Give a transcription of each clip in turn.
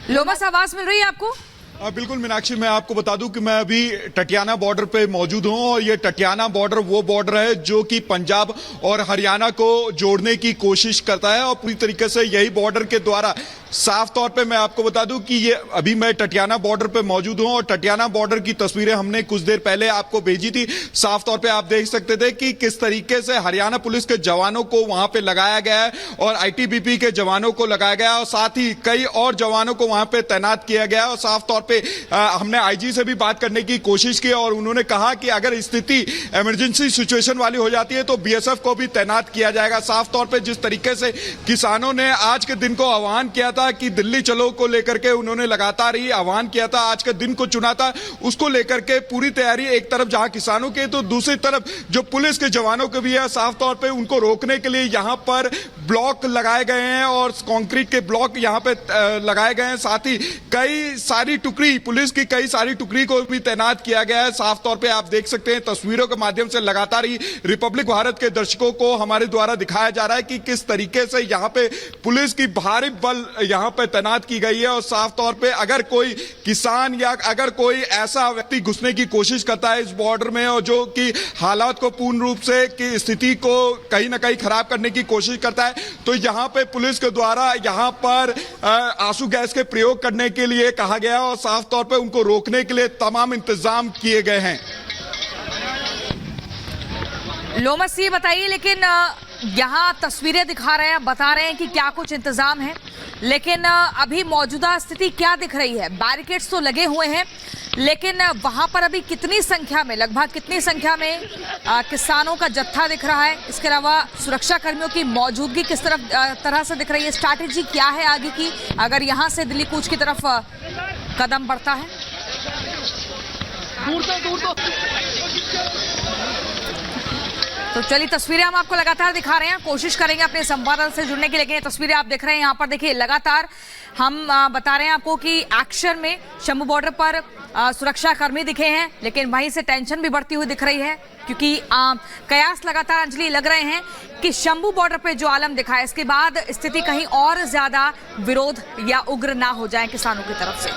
लोमस, आवाज मिल रही है आपको? बिल्कुल मीनाक्षी, मैं आपको बता दूं कि मैं अभी टटियाना बॉर्डर पे मौजूद हूं और ये टटियाना बॉर्डर वो बॉर्डर है जो कि पंजाब और हरियाणा को जोड़ने की कोशिश करता है और पूरी तरीके से यही बॉर्डर के द्वारा साफ तौर पे मैं आपको बता दूं कि ये अभी मैं टटियाना बॉर्डर पे मौजूद हूं और टटियाना बॉर्डर की तस्वीरें हमने कुछ देर पहले आपको भेजी थी। साफ तौर पे आप देख सकते थे कि किस तरीके से हरियाणा पुलिस के जवानों को वहां पे लगाया गया है और आईटीबीपी के जवानों को लगाया गया और साथ ही कई और जवानों को वहां पे तैनात किया गया और साफ तौर पे हमने आईजी से भी बात करने की कोशिश की और उन्होंने कहा कि अगर स्थिति इमरजेंसी सिचुएशन वाली हो जाती है तो बीएसएफ को भी तैनात किया जाएगा। साफ तौर पे जिस तरीके से किसानों ने आज के दिन को आह्वान किया था कि दिल्ली चलो को लेकर के उन्होंने लगातार ही आह्वान किया था, आज के दिन को चुना था, उसको लेकर के पूरी तैयारी एक तरफ जहां किसानों की तो दूसरी तरफ जो पुलिस के जवानों के भी है। साफ तौर पे उनको रोकने के लिए यहां पर ब्लॉक लगाए गए हैं और कंक्रीट के ब्लॉक यहां पे लगाए गए हैं। साथ ही कई सारी टुकड़ी, पुलिस की कई सारी टुकड़ी को भी तैनात किया गया है। साफ तौर पे आप देख सकते हैं तस्वीरों के माध्यम से लगातार ही रिपब्लिक भारत के दर्शकों को हमारे द्वारा दिखाया जा रहा है कि किस तरीके से यहां पे पुलिस की भारी बल यहां पे तैनात की गई है और साफ तौर पे अगर कोई किसान या अगर कोई ऐसा व्यक्ति घुसने की कोशिश करता है इस बॉर्डर में और जो कि हालात को पूर्ण रूप से की स्थिति को कहीं ना कहीं खराब करने की कोशिश करता है तो यहां पे पुलिस के द्वारा यहां पर आंसू गैस के प्रयोग करने के लिए कहा गया और साफ तौर पे उनको रोकने के लिए तमाम इंतजाम किए गए हैं। लोमस, ये बताइए, लेकिन यहाँ तस्वीरें दिखा रहे हैं, बता रहे हैं कि क्या कुछ इंतजाम है, लेकिन अभी मौजूदा स्थिति क्या दिख रही है? बैरिकेड्स तो लगे हुए हैं, लेकिन वहां पर अभी कितनी संख्या में, लगभग कितनी संख्या में किसानों का जत्था दिख रहा है? इसके अलावा सुरक्षा कर्मियों की मौजूदगी किस तरह से दिख रही है? स्ट्रैटेजी क्या है आगे की अगर यहां से दिल्ली कूच की तरफ कदम बढ़ता है? तो चलिए, तस्वीरें हम आपको लगातार दिखा रहे हैं, कोशिश करेंगे अपने संवाददाता से जुड़ने की, लेकिन ये तस्वीरें आप देख रहे हैं यहाँ पर देखिए लगातार हम बता रहे हैं आपको कि एक्शन में शंभू बॉर्डर पर सुरक्षा कर्मी दिखे हैं, लेकिन वहीं से टेंशन भी बढ़ती हुई दिख रही है क्योंकि कयास लगातार अंजलि लग रहे हैं कि शंभू बॉर्डर पे जो आलम दिखा है इसके बाद स्थिति कहीं और ज्यादा विरोध या उग्र ना हो जाए किसानों की तरफ से,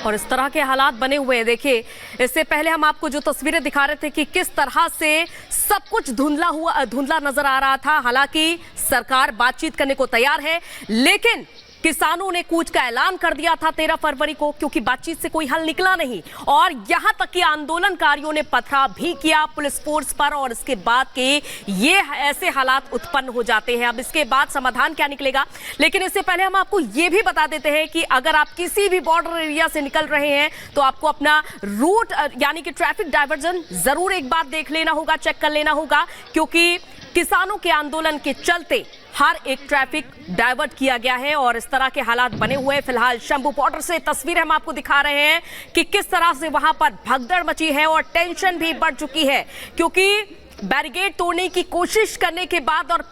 और इस तरह के हालात बने हुए हैं। देखिए, इससे पहले हम आपको जो तस्वीरें दिखा रहे थे कि किस तरह से सब कुछ धुंधला नजर आ रहा था। हालांकि सरकार बातचीत करने को तैयार है, लेकिन किसानों ने कूच का ऐलान कर दिया था 13 फरवरी को, क्योंकि बातचीत से कोई हल निकला नहीं और यहां तक कि आंदोलनकारियों ने पथराव भी किया पुलिस फोर्स पर और इसके बाद के ये ऐसे हालात उत्पन्न हो जाते हैं। अब इसके बाद समाधान क्या निकलेगा, लेकिन इससे पहले हम आपको ये भी बता देते हैं कि अगर आप किसी भी बॉर्डर एरिया से निकल रहे हैं तो आपको अपना रूट यानी कि ट्रैफिक डायवर्जन जरूर एक बार देख लेना होगा, चेक कर लेना होगा, क्योंकि किसानों के आंदोलन के चलते हर एक ट्रैफिक डाइवर्ट किया गया है और इस तरह के हालात बने हुए हैं। फिलहाल शंभू बॉर्डर से तस्वीरें हम आपको दिखा रहे हैं कि किस तरह से वहां पर भगदड़ मची है और टेंशन भी बढ़ चुकी है, क्योंकि बैरिकेड तोड़ने की कोशिश करने के बाद और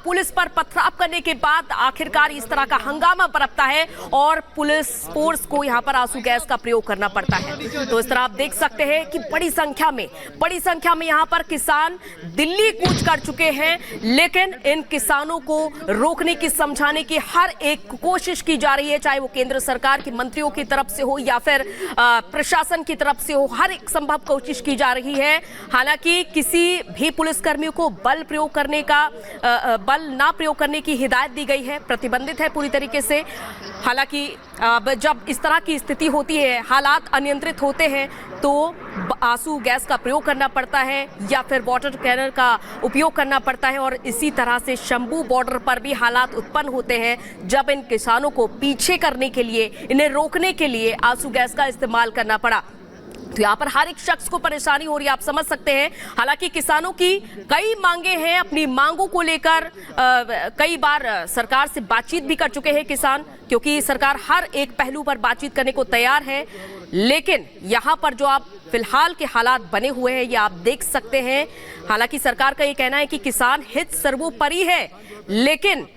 पुलिस पर पथराव करने के बाद आखिरकार इस तरह का हंगामा बरपता है और पुलिस फोर्स को यहां पर आंसू गैस का प्रयोग करना पड़ता है। तो इस तरह आप देख सकते हैं कि बड़ी संख्या में यहां पर किसान दिल्ली कूच कर चुके हैं, लेकिन इन किसानों को रोकने की, समझाने की हर एक कोशिश की जा रही है, चाहे वो केंद्र सरकार के मंत्रियों की तरफ से हो या फिर प्रशासन की तरफ से हो, हर एक संभव कोशिश की जा रही है। हालांकि किसी भी पुलिसकर्मियों को बल ना प्रयोग करने की हिदायत दी गई है, प्रतिबंधित है पूरी तरीके से। हालांकि जब इस तरह की स्थिति होती है, हालात अनियंत्रित होते हैं, तो आंसू गैस का प्रयोग करना पड़ता है या फिर वाटर कैनन का उपयोग करना पड़ता है और इसी तरह से शंभू बॉर्डर पर भी हालात उत्पन्न होते हैं जब इन किसानों को पीछे करने के लिए, इन्हें रोकने के लिए आंसू गैस का इस्तेमाल करना पड़ा। तो यहाँ पर हर एक शख्स को परेशानी हो रही है, आप समझ सकते हैं। हालांकि किसानों की कई मांगे हैं, अपनी मांगों को लेकर कई बार सरकार से बातचीत भी कर चुके हैं किसान, क्योंकि सरकार हर एक पहलू पर बातचीत करने को तैयार है। लेकिन यहाँ पर जो आप फिलहाल के हालात बने हुए हैं ये आप देख सकते हैं। हालांकि सरकार का ये कहना है कि किसान हित सर्वोपरि है, लेकिन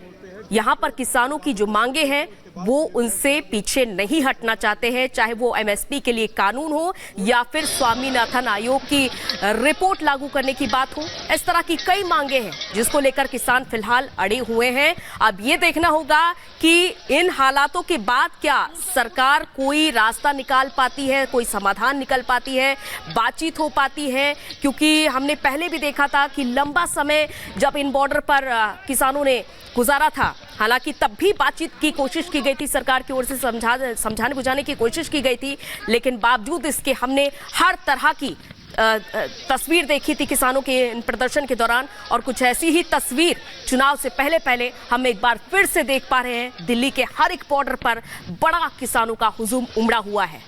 यहाँ पर किसानों की जो मांगे हैं वो उनसे पीछे नहीं हटना चाहते हैं, चाहे वो एमएसपी के लिए कानून हो या फिर स्वामीनाथन आयोग की रिपोर्ट लागू करने की बात हो। इस तरह की कई मांगे हैं जिसको लेकर किसान फिलहाल अड़े हुए हैं। अब ये देखना होगा कि इन हालातों के बाद क्या सरकार कोई रास्ता निकाल पाती है, कोई समाधान निकल पाती है, बातचीत हो पाती है, क्योंकि हमने पहले भी देखा था कि लंबा समय जब इन बॉर्डर पर किसानों ने गुजारा था, हालांकि तब भी बातचीत की कोशिश की गई थी, सरकार की ओर से समझाने बुझाने की कोशिश की गई थी, लेकिन बावजूद इसके हमने हर तरह की तस्वीर देखी थी किसानों के इन प्रदर्शन के दौरान। और कुछ ऐसी ही तस्वीर चुनाव से पहले हम एक बार फिर से देख पा रहे हैं। दिल्ली के हर एक बॉर्डर पर बड़ा किसानों का हुजूम उमड़ा हुआ है।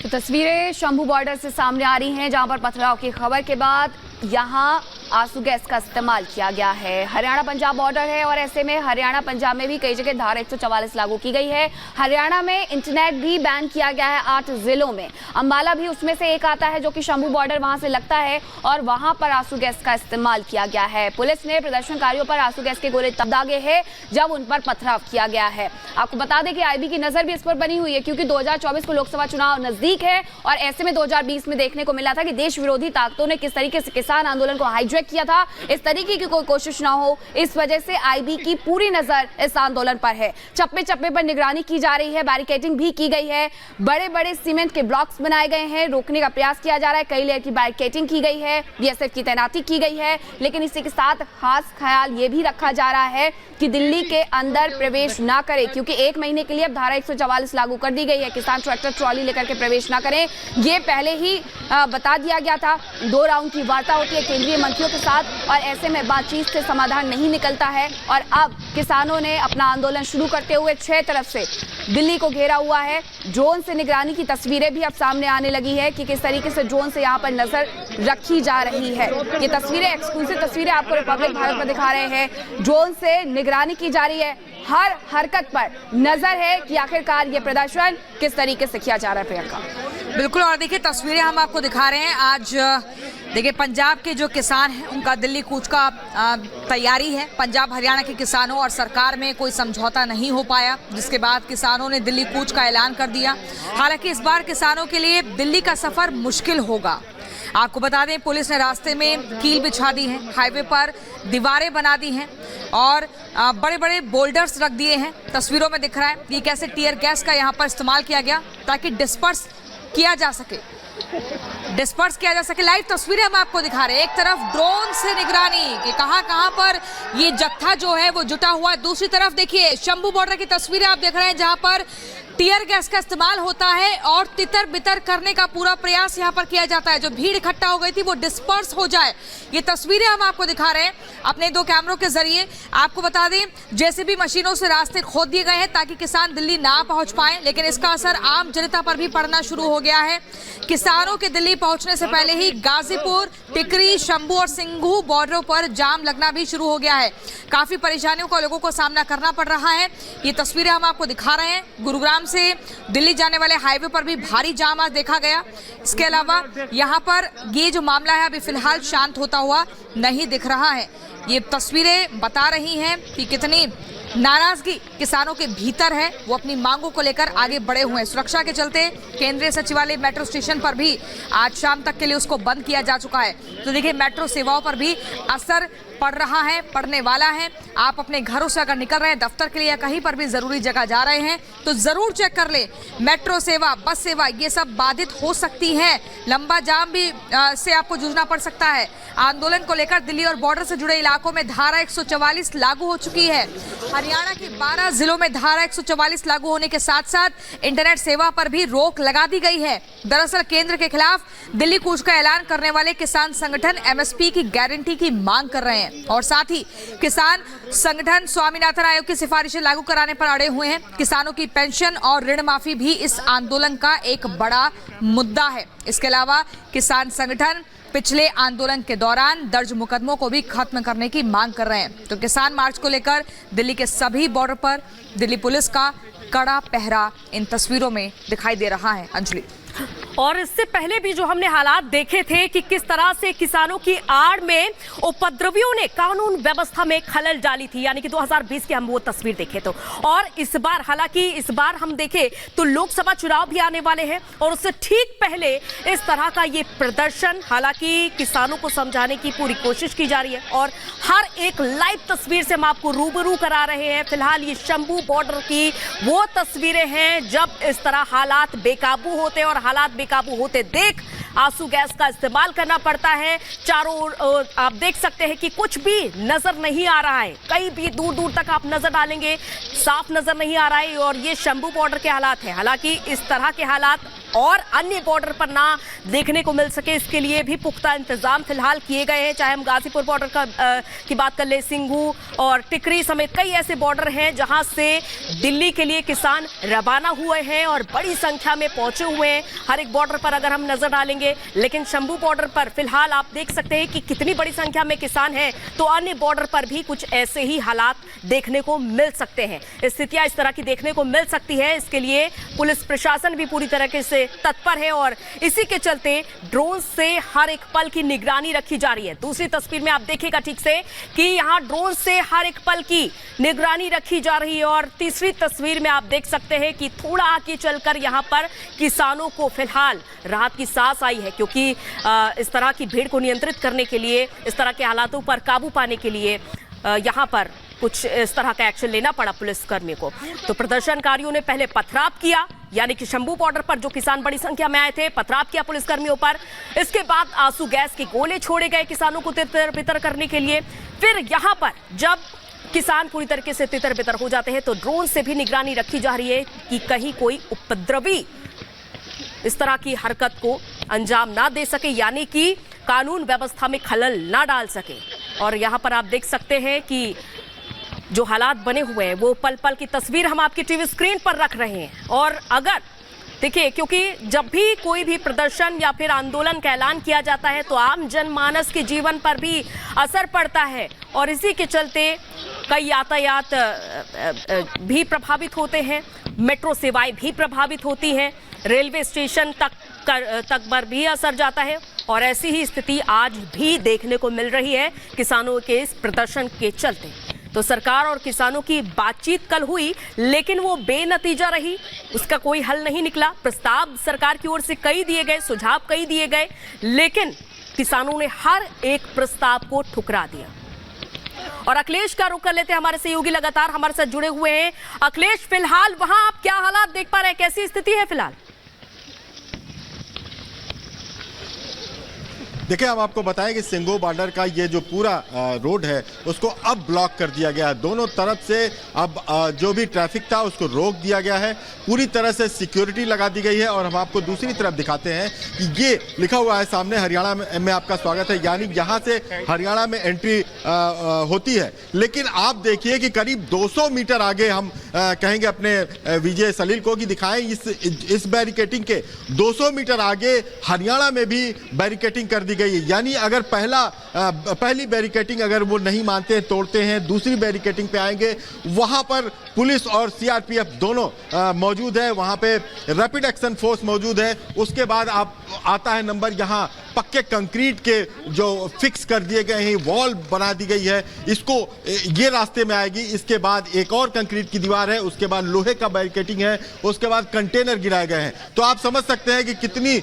तो तस्वीरें शंभू बॉर्डर से सामने आ रही हैं, जहां पर पथराव की खबर के बाद यहां आंसू गैस का इस्तेमाल किया गया है। हरियाणा पंजाब बॉर्डर है और ऐसे में हरियाणा पंजाब में भी कई जगह धारा 144 लागू की गई है। हरियाणा में इंटरनेट भी बैन किया गया है 8 जिलों में। अंबाला भी उसमें से एक आता है जो कि शंभू बॉर्डर वहां से लगता है और वहां पर आंसू गैस का इस्तेमाल किया गया है। पुलिस ने प्रदर्शनकारियों पर आंसू गैस के गोले तब दागे हैं जब उन पर पथराव किया गया है। आपको बता दें कि आईबी की नजर भी इस पर बनी हुई है, क्योंकि 2024 को लोकसभा चुनाव नजदीक है और ऐसे में 2020 में देखने को मिला था कि देश विरोधी ताकतों ने किस तरीके से किसान आंदोलन को हाईजैक किया था। इस तरीके की कोई कोशिश ना हो, इस वजह से आईबी की पूरी नजर इस आंदोलन पर है। चप्पे चप्पे पर निगरानी की जा रही है, बैरिकेडिंग भी की गई है, बड़े बड़े सीमेंट के ब्लॉक्स बनाए गए हैं, रोकने का प्रयास किया जा रहा है, कई लेयर की बैरिकेडिंग की गई है, बीएसएफ की तैनाती की गई है। लेकिन इसी के साथ खास ख्याल ये भी रखा जा रहा है कि दिल्ली के अंदर प्रवेश ना करें, क्योंकि 1 महीने के लिए अब धारा 144 लागू कर दी गई है। किसान ट्रैक्टर ट्रॉली लेकर के प्रवेश ना करें, ये पहले ही बता दिया गया था। 2 राउंड की वार्ता होती है केंद्रीय मंत्रियों के साथ और ऐसे में बातचीत से समाधान नहीं निकलता है। और अब किसानों ने अपना आंदोलन शुरू करते हुए 6 तरफ से दिल्ली को घेरा हुआ है। ड्रोन से निगरानी की तस्वीरें भी अब सामने आने लगी है कि किस तरीके से ड्रोन से यहाँ पर नजर रखी जा रही है। ये तस्वीरें, एक्सक्लूसिव तस्वीरें आपको रिपब्लिक भारत पर दिखा रहे हैं। ड्रोन से निगरानी की जा रही है, हर हरकत पर नजर है कि आखिरकार ये प्रदर्शन किस तरीके से किया जा रहा है। प्रियंका, बिल्कुल। और देखिए तस्वीरें हम आपको दिखा रहे हैं। आज देखिए पंजाब के जो किसान हैं उनका दिल्ली कूच का तैयारी है। पंजाब हरियाणा के किसानों और सरकार में कोई समझौता नहीं हो पाया, जिसके बाद किसानों ने दिल्ली कूच का ऐलान कर दिया। हालांकि इस बार किसानों के लिए दिल्ली का सफर मुश्किल होगा। आपको बता दें पुलिस ने रास्ते में कील बिछा दी है, हाईवे पर दीवारें बना दी हैं और बड़े बड़े बोल्डर्स रख दिए हैं। तस्वीरों में दिख रहा है कि कैसे टीयर गैस का यहाँ पर इस्तेमाल किया गया ताकि डिस्पर्स किया जा सके, लाइव तस्वीरें हम आपको दिखा रहे हैं। एक तरफ ड्रोन से निगरानी कि कहां पर ये जत्था जो है वो जुटा हुआ है, दूसरी तरफ देखिए शंभू बॉर्डर की तस्वीरें आप देख रहे हैं जहां पर टीयर गैस का इस्तेमाल होता है और तितर बितर करने का पूरा प्रयास यहां पर किया जाता है। जो भीड़ इकट्ठा हो गई थी वो डिस्पर्स हो जाए। ये तस्वीरें हम आपको दिखा रहे हैं अपने 2 कैमरों के जरिए। आपको बता दें जेसीबी मशीनों से रास्ते खोद दिए गए हैं ताकि किसान दिल्ली ना पहुंच पाए, लेकिन इसका असर आम जनता पर भी पड़ना शुरू हो गया है। किसानों के दिल्ली पहुंचने से पहले ही गाजीपुर, टिकरी, शंभू और सिंघू बॉर्डरों पर जाम लगना भी शुरू हो गया है। काफी परेशानियों का लोगों को सामना करना पड़ रहा है। ये तस्वीरें हम आपको दिखा रहे हैं। गुरुग्राम से दिल्ली जाने वाले हाईवे पर भी भारी जाम आज देखा गया। इसके अलावा यहाँ पर ये जो मामला है अभी फिलहाल शांत होता हुआ नहीं दिख रहा है। ये तस्वीरें बता रही हैं कि कितनी नाराजगी किसानों के भीतर है, वो अपनी मांगों को लेकर आगे बढ़े हुए हैं। सुरक्षा के चलते केंद्रीय सचिवालय मेट्रो स्टेशन पर भी आज शाम तक के लिए उसको बंद किया जा चुका है। तो देखिए मेट्रो सेवाओं पर भी असर पड़ रहा है, पड़ने वाला है। आप अपने घरों से अगर निकल रहे हैं दफ्तर के लिए या कहीं पर भी जरूरी जगह जा रहे हैं तो जरूर चेक कर ले। मेट्रो सेवा, बस सेवा ये सब बाधित हो सकती है। लंबा जाम भी से आपको जूझना पड़ सकता है। आंदोलन को लेकर दिल्ली और बॉर्डर से जुड़े इलाकों में धारा 144 लागू हो चुकी है। हरियाणा के 12 जिलों में धारा 144 लागू होने के साथ साथ इंटरनेट सेवा पर भी रोक लगा दी गई है। दरअसल केंद्र के खिलाफ दिल्ली कूच का ऐलान करने वाले किसान संगठन एमएसपी की गारंटी की मांग कर रहे हैं और साथ ही किसान संगठन स्वामीनाथन आयोग की सिफारिशें लागू कराने पर अड़े हुए हैं। किसानों की पेंशन और ऋण माफी भी इस आंदोलन का एक बड़ा मुद्दा है। इसके अलावा किसान संगठन पिछले आंदोलन के दौरान दर्ज मुकदमों को भी खत्म करने की मांग कर रहे हैं। तो किसान मार्च को लेकर दिल्ली के सभी बॉर्डर पर दिल्ली पुलिस का कड़ा पहरा इन तस्वीरों में दिखाई दे रहा है। अंजलि। और इससे पहले भी जो हमने हालात देखे थे कि किस तरह से किसानों की आड़ में उपद्रवियों ने कानून व्यवस्था में खलल डाली थी, यानी कि 2020 की हम वो तस्वीर देखे तो। और इस बार, हालांकि इस बार हम देखें तो लोकसभा चुनाव भी आने वाले हैं और उससे ठीक पहले इस तरह का ये प्रदर्शन, हालांकि किसानों को समझाने की पूरी कोशिश की जा रही है और हर एक लाइव तस्वीर से हम आपको रूबरू करा रहे हैं। फिलहाल ये शंभू बॉर्डर की वो तस्वीरें हैं जब इस तरह हालात बेकाबू होते हैं और हालात बेकाबू होते देख आंसू गैस का इस्तेमाल करना पड़ता है। चारों ओर आप देख सकते हैं कि कुछ भी नजर नहीं आ रहा है, कहीं भी दूर दूर तक आप नजर डालेंगे साफ नजर नहीं आ रहा है। और ये शंभू बॉर्डर के हालात हैं। हालांकि इस तरह के हालात और अन्य बॉर्डर पर ना देखने को मिल सके, इसके लिए भी पुख्ता इंतजाम फिलहाल किए गए हैं। चाहे हम गाजीपुर बॉर्डर की बात कर ले, सिंघू और टिकरी समेत कई ऐसे बॉर्डर हैं जहां से दिल्ली के लिए किसान रवाना हुए हैं और बड़ी संख्या में पहुंचे हुए हैं हर एक बॉर्डर पर अगर हम नजर डालेंगे। लेकिन शंभू बॉर्डर पर फिलहाल आप देख सकते हैं कि कितनी बड़ी संख्या में किसान हैं, तो अन्य बॉर्डर पर भी कुछ ऐसे ही हालात देखने को मिल सकते हैं। स्थितियां इस तरह की देखने को मिल सकती है, इसके लिए पुलिस प्रशासन भी पूरी तरीके से तत्पर है और इसी के चलते ड्रोन से हर एक पल की निगरानी रखी जा रही है। दूसरी तस्वीर में आप देखिएगा ठीक से कि यहां ड्रोन से हर एक पल की निगरानी रखी जा रही है। और तीसरी तस्वीर में आप देख सकते हैं कि थोड़ा आगे चलकर यहां पर किसानों को फिलहाल राहत की सांस आई है, क्योंकि इस तरह की भीड़ को नियंत्रित करने के लिए, इस तरह के हालातों पर काबू पाने के लिए यहां पर कुछ इस तरह का एक्शन लेना पड़ा पुलिसकर्मियों को। तो प्रदर्शनकारियों ने पहले पथराव किया, यानी कि शंभू बॉर्डर पर जो किसान बड़ी संख्या में आए थे, पथराव किया पुलिसकर्मियों पर। इसके बाद आंसू गैस के गोले छोड़े गए किसानों को तितर बितर करने के लिए। फिर यहां पर जब किसान पूरी तरीके से तितर बितर हो जाते हैं तो ड्रोन से भी निगरानी रखी जा रही है कि कहीं कोई उपद्रवी इस तरह की हरकत को अंजाम ना दे सके, यानी कि कानून व्यवस्था में खलल ना डाल सके। और यहां पर आप देख सकते हैं कि जो हालात बने हुए हैं वो पल पल की तस्वीर हम आपकी टीवी स्क्रीन पर रख रहे हैं। और अगर देखिए, क्योंकि जब भी कोई भी प्रदर्शन या फिर आंदोलन का ऐलान किया जाता है तो आम जनमानस के जीवन पर भी असर पड़ता है और इसी के चलते कई यातायात भी प्रभावित होते हैं, मेट्रो सेवाएं भी प्रभावित होती हैं, रेलवे स्टेशन तक पर भी असर जाता है। और ऐसी ही स्थिति आज भी देखने को मिल रही है किसानों के इस प्रदर्शन के चलते। तो सरकार और किसानों की बातचीत कल हुई, लेकिन वो बेनतीजा रही, उसका कोई हल नहीं निकला। प्रस्ताव सरकार की ओर से कई दिए गए, सुझाव कई दिए गए, लेकिन किसानों ने हर एक प्रस्ताव को ठुकरा दिया। और अखिलेश का रुख कर लेते हैं, हमारे सहयोगी लगातार हमारे साथ जुड़े हुए हैं। अखिलेश, फिलहाल वहां आप क्या हालात देख पा रहे हैं, कैसी स्थिति है फिलहाल? देखिए, हम आपको बताएं कि सिंघू बॉर्डर का ये जो पूरा रोड है उसको अब ब्लॉक कर दिया गया है। दोनों तरफ से अब जो भी ट्रैफिक था उसको रोक दिया गया है, पूरी तरह से सिक्योरिटी लगा दी गई है। और हम आपको दूसरी तरफ दिखाते हैं कि ये लिखा हुआ है सामने, हरियाणा में आपका स्वागत है, यानी यहाँ से हरियाणा में एंट्री होती है। लेकिन आप देखिए कि करीब 200 मीटर आगे, हम कहेंगे अपने विजय सलील को कि दिखाएं इस बैरिकेटिंग के 200 मीटर आगे हरियाणा में भी बैरिकेटिंग कर दी गई है। यानी अगर पहली बैरिकेटिंग अगर वो नहीं मानते, तोड़ते हैं, दूसरी बैरिकेटिंग पे आएंगे, वहां पर पुलिस और सीआरपीएफ दोनों मौजूद है, वहां पे रैपिड एक्शन फोर्स मौजूद है। उसके बाद आता है नंबर, यहाँ पक्के कंक्रीट के जो फिक्स कर दिए गए हैं, वॉल बना दी गई है, इसको ये रास्ते में आएगी। इसके बाद एक और कंक्रीट की दीवार है, उसके बाद लोहे का बैरिकेटिंग है, उसके बाद कंटेनर गिराए गए हैं। तो आप समझ सकते हैं कि कितनी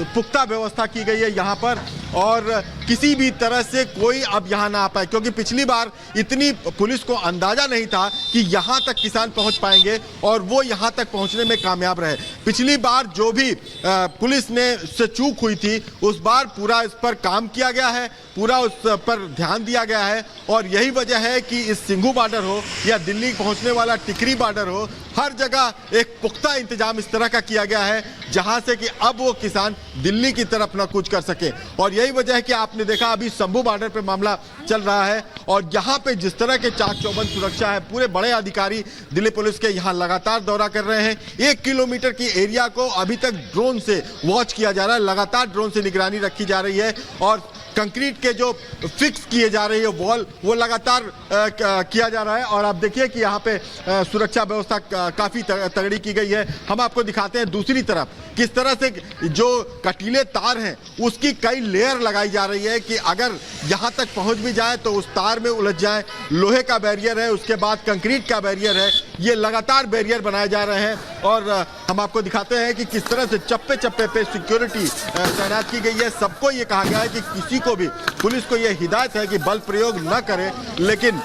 पुख्ता व्यवस्था की गई है यहाँ पर, और किसी भी तरह से कोई अब यहाँ ना आ पाए, क्योंकि पिछली बार इतनी पुलिस को अंदाजा नहीं था कि यहाँ तक किसान पहुँच पाएंगे और वो यहाँ तक पहुँचने में कामयाब रहे। पिछली बार जो भी पुलिस ने से चूक हुई थी, उस बार पूरा इस पर काम किया गया है, पूरा उस पर ध्यान दिया गया है। और यही वजह है कि इस सिंघू बॉर्डर हो या दिल्ली पहुंचने वाला टिकरी बॉर्डर हो, हर जगह एक पुख्ता इंतजाम इस तरह का किया गया है जहां से कि अब वो किसान दिल्ली की तरफ न कूच कर सके। और यही वजह है कि आपने देखा अभी शंभू बॉर्डर पे मामला चल रहा है और यहाँ पे जिस तरह के चाक चौबंद सुरक्षा है, पूरे बड़े अधिकारी दिल्ली पुलिस के यहाँ लगातार दौरा कर रहे हैं। 1 किलोमीटर की एरिया को अभी तक ड्रोन से वॉच किया जा रहा है, लगातार ड्रोन से निगरानी रखी जा रही है। और कंक्रीट के जो फिक्स किए जा रही है वॉल, वो लगातार किया जा रहा है। और आप देखिए कि यहाँ पे सुरक्षा व्यवस्था काफी तगड़ी की गई है। हम आपको दिखाते हैं दूसरी तरफ किस तरह से जो कटीले तार हैं उसकी कई लेयर लगाई जा रही है कि अगर यहाँ तक पहुँच भी जाए तो उस तार में उलझ जाए। लोहे का बैरियर है, उसके बाद कंक्रीट का बैरियर है, ये लगातार बैरियर बनाए जा रहे हैं। और हम आपको दिखाते हैं कि किस तरह से चप्पे चप्पे पे सिक्योरिटी तैनात की गई है। सबको ये कहा गया है कि किसी को भी, पुलिस को ये हिदायत है कि बल प्रयोग न करे, लेकिन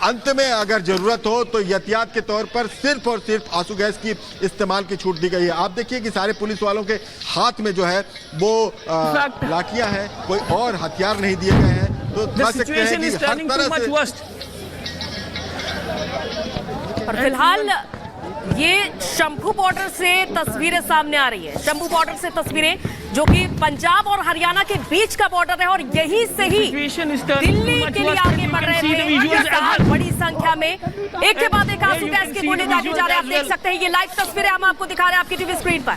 अंत में अगर जरूरत हो तो एहतियात के तौर पर सिर्फ और सिर्फ आंसू गैस की इस्तेमाल की छूट दी गई है। आप देखिए कि सारे पुलिस वालों के हाथ में जो है वो लाठियां हैं, कोई और हथियार नहीं दिए गए हैं। तो कह सकते हैं कि हर तरह से और फिलहाल ये शंभू बॉर्डर से तस्वीरें सामने आ रही है। शंभू बॉर्डर से तस्वीरें जो कि पंजाब और हरियाणा के बीच का बॉर्डर है और यहीं से ही दिल्ली के लिए आगे बढ़ रहे थे बड़ी संख्या में। एक के बाद एक आंसू गैस के गोले दागे जा रहे हैं। आप देख सकते हैं ये लाइव तस्वीरें हम आपको दिखा रहे हैं आपकी टीवी स्क्रीन पर।